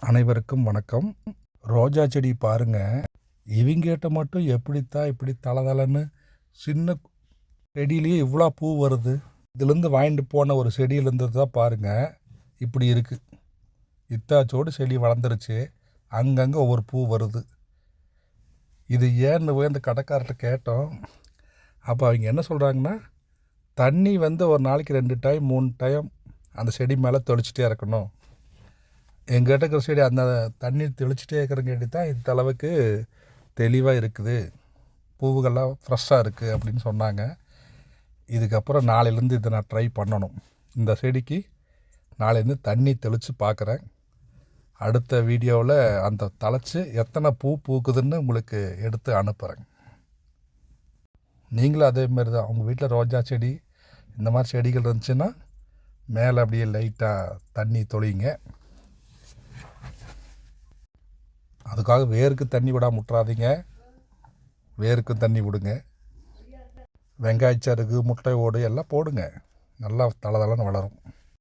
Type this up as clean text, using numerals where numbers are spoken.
அனைவருக்கும் வணக்கம். ரோஜா செடி பாருங்க, இவங்கிட்ட மட்டும் எப்படித்தான் இப்படி தளதளன்னு சின்ன செடியிலேயே இவ்வளோ பூ வருது. இதுலேருந்து வாங்கிட்டு போன ஒரு செடியிலேருந்து தான் பாருங்க இப்படி இருக்குது. இத்தாச்சோடு செடி வளர்ந்துருச்சு, அங்கங்கே ஒவ்வொரு பூ வருது. இது ஏன்னு போய் அந்த கடைக்காரர்கிட்ட கேட்டோம். அப்போ அவங்க என்ன சொல்கிறாங்கன்னா, தண்ணி ஒரு நாளைக்கு 2 டைம் 3 டைம் அந்த செடி மேலே தெளிச்சிட்டே இருக்கணும். எங்கிட்ட இருக்கிற செடி அந்த தண்ணி தெளிச்சிட்டே இருக்கிறங்காட்டி தான் இந்த அளவுக்கு தெளிவாக இருக்குது, பூவுகள்லாம் ஃப்ரெஷ்ஷாக இருக்குது அப்படின்னு சொன்னாங்க. இதுக்கப்புறம் நாளையிலேருந்து இதை நான் ட்ரை பண்ணணும். இந்த செடிக்கு நாளையிலேருந்து தண்ணி தெளித்து பார்க்குறேன். அடுத்த வீடியோவில் அந்த தழைச்சி எத்தனை பூ பூக்குதுன்னு உங்களுக்கு எடுத்து அனுப்புகிறேன். நீங்களும் அதேமாரி தான் உங்கள் வீட்டில் ரோஜா செடி இந்த மாதிரி செடிகள் இருந்துச்சுன்னா மேலே அப்படியே லைட்டாக தண்ணி தொளிங்க. அதுக்காக வேருக்கு தண்ணி விடாமல் விட்றாதீங்க, வேருக்கும் தண்ணி விடுங்க. வெங்காயச்சருகு முட்டை ஓடு எல்லாம் போடுங்க, நல்லா தளதளன்னு வளரும்.